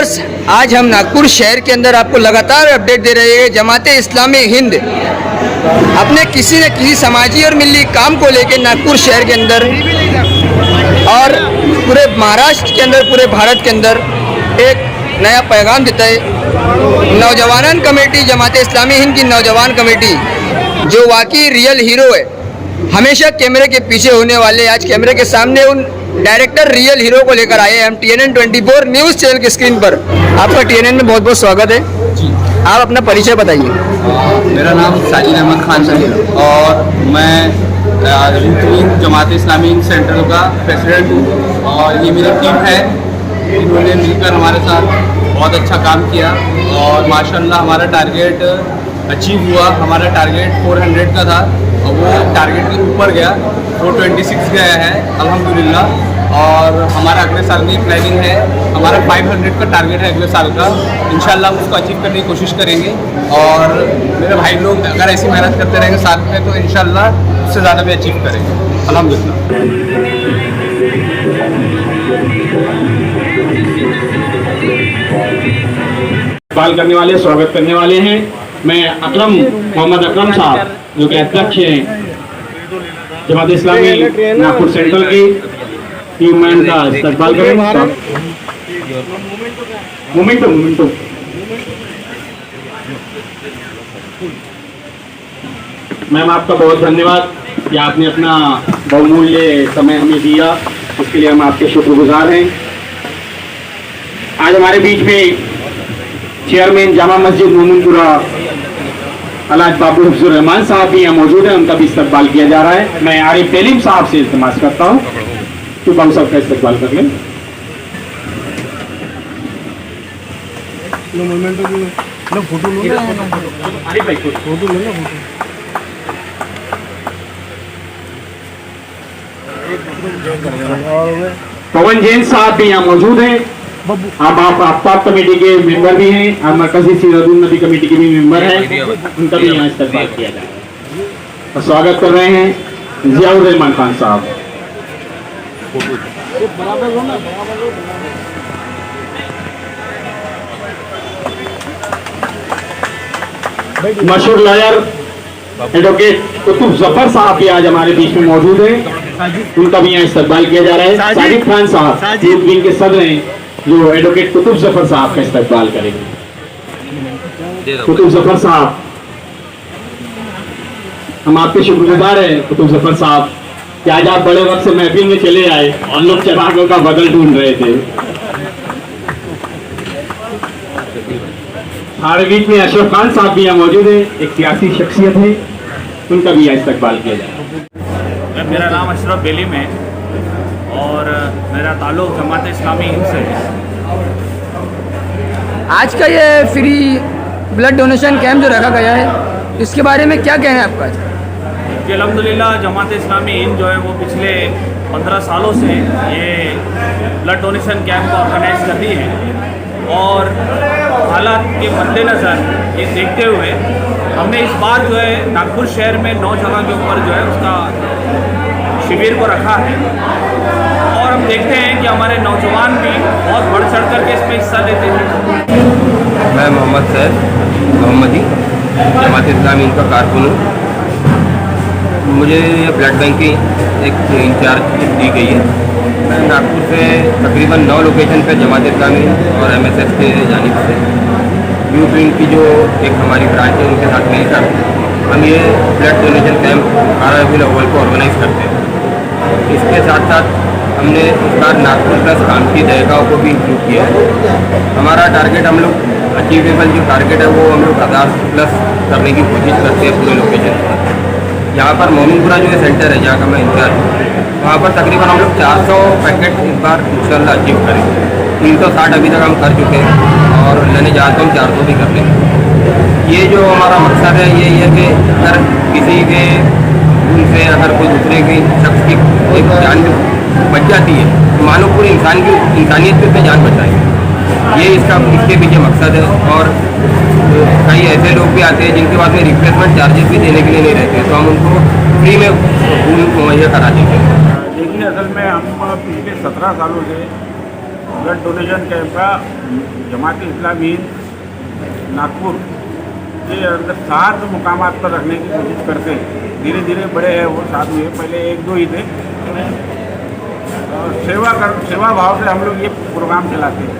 Viewers, आज हम नागपुर शहर के अंदर आपको लगातार अपडेट दे रहे हैं। जमाते इस्लामी हिंद अपने किसी न किसी समाजी और मिली काम को लेकर नागपुर शहर के अंदर और पूरे महाराष्ट्र के अंदर, पूरे भारत के अंदर एक नया पैगाम देता है। नौजवान कमेटी, जमाते इस्लामी हिंद की नौजवान कमेटी जो वाकई रियल हीरो है, हमेशा कैमरे के पीछे होने वाले, आज कैमरे के सामने उन डायरेक्टर रियल हीरो को लेकर आए हैं हम TNN 24 न्यूज़ चैनल की स्क्रीन पर। आपका TNN में बहुत बहुत स्वागत है जी। आप अपना परिचय बताइए। मेरा नाम साजिद अहमद खान है और मैं जमाते इस्लामी हिंद सेंटर का प्रेसिडेंट हूँ और ये मेरी टीम है। इन्होंने मिलकर हमारे साथ बहुत अच्छा काम किया और माशाल्लाह हमारा टारगेट अचीव हुआ। हमारा टारगेट 400 का था और वो टारगेट के ऊपर गया, 426 गया है अल्हम्दुलिल्लाह। और हमारा अगले साल की प्लानिंग है, हमारा 500 का टारगेट है अगले साल का। इंशाल्लाह हम उसको अचीव करने की कोशिश करेंगे और मेरे भाई लोग अगर ऐसी मेहनत करते रहेंगे साथ में तो इंशाल्लाह उससे ज़्यादा भी अचीव करेंगे अल्हम्दुलिल्लाह। सवाल करने वाले, स्वागत करने वाले हैं। मैं मोहम्मद अकरम साहब जो कि अध्यक्ष हैं जमात इस्लामी नागपुर सेंट्रल की टीम मैन का इस्तेमाल करेंगे। मोमेंटो मैम, आपका बहुत धन्यवाद कि आपने अपना बहुमूल्य समय हमें दिया, उसके लिए हम आपके शुक्रगुजार हैं। आज हमारे बीच में चेयरमैन जामा मस्जिद मोमिनपुरा अलाज बाबू हफ्जुर रहमान साहब भी यहाँ मौजूद हैं, उनका भी इस्तकबाल किया जा रहा है। मैं आरिफ तेलीम साहब से इल्तिमास करता हूँ कि हम सबका इस्तकबाल कर लें। पवन जैन साहब भी यहाँ मौजूद हैं। आप आफ्ताब कमेटी के मेंबर भी हैं और मरकजी सीरतुन नबी कमेटी के भी मेंबर हैं, उनका भी यहाँ इस्तेमाल किया जा रहा है। और स्वागत कर रहे हैं जियाउर रहमान खान साहब। मशहूर लॉयर एडवोकेट कुतुब जफर साहब भी आज हमारे बीच में मौजूद हैं, उनका भी यहाँ इस्तेमाल किया जा रहा है। साजिद खान साहब के सदर हैं जो एडवोकेट कुतुब जफर साहब का इस्तेमाल करेंगे। कुतुब जफर साहब, हम आपके शुक्रगुजार हैं कुतुब जफर साहब कि आज आप बड़े वक्त से महफिल में चले आए और लोग चरागों का बदल ढूंढ रहे थे। हमारे बीच में अशरफ खान साहब भी यहाँ मौजूद है, एक सियासी शख्सियत है, उनका भी यहाँ इस्तेमाल किया जाए। मेरा नाम अशरफ बेलीम है और मेरा ताल्लुक़ जमात इस्लामी हिंद से है। आज का ये फ्री ब्लड डोनेशन कैंप जो रखा गया है, इसके बारे में क्या कहना है आपका? जी अल्हम्दुलिल्लाह, जमात इस्लामी हिंद जो है वो पिछले 15 सालों से ये ब्लड डोनेशन कैंप ऑर्गेनाइज कर रही है और हालात के मद्देनज़र ये देखते हुए हमने इस बार जो है नागपुर शहर में 9 जगह के ऊपर जो है उसका शिविर को रखा है और हम देखते हैं कि हमारे नौजवान भी बहुत बढ़ चढ़ कर के इसमें हिस्सा लेते हैं। मैं मोहम्मद सैद मोहम्मदी जमात इस्लामी का कारकुन हूँ। मुझे ये ब्लड बैंक की एक इंचार्ज दी गई है। मैं नागपुर से तकरीबन 9 लोकेशन पे जमात इस्लामी और MSF के जानिब से यू प्रिंट की जो एक हमारी ब्रांच है उनके साथ मिलकर हम ये ब्लड डोनेशन कैंप 18 रबीउल अव्वल को ऑर्गेनाइज करते हैं। इसके साथ साथ हमने इस बार नागपुर प्लस कामठी दहेगांव को भी इंक्लूड किया है। हमारा टारगेट, हम लोग अचीवेबल जो टारगेट है वो हम लोग 1000 प्लस करने की कोशिश करते हैं पूरे लोकेशन पर। यहाँ पर मोमिनपुरा जो है सेंटर है जहाँ का मैं इंचार्ज हूँ, वहाँ पर तकरीबन हम लोग 400 पैकेट इस बार इंशाल्लाह अचीव करेंगे। 360 अभी तक हम कर चुके हैं और लेने जाते हम 400 भी कर लेंगे। ये जो हमारा मकसद है ये है कि अगर किसी के उनसे अगर कोई दूसरे की शख्स की एक जान बच जाती है तो मानो पूरी इंसानियत की उसमें जान बचाएंगे। ये इसके पीछे मकसद है। और कई ऐसे लोग भी आते हैं जिनके पास में रिप्लेसमेंट चार्जेस भी देने के लिए नहीं रहते, तो हम उनको फ्री में खून मुहैया करा देंगे। देखिए, असल में हम पिछले 17 सालों से ब्लड डोनेशन कैंप का जमात इस्लामी हिंद नागपुर के अंदर 7 मुकामात पर रखने की कोशिश करते हैं। धीरे धीरे बड़े हैं वो, साथ हुए, पहले 1-2 ही थे। सेवा भाव से हम लोग ये प्रोग्राम चलाते हैं।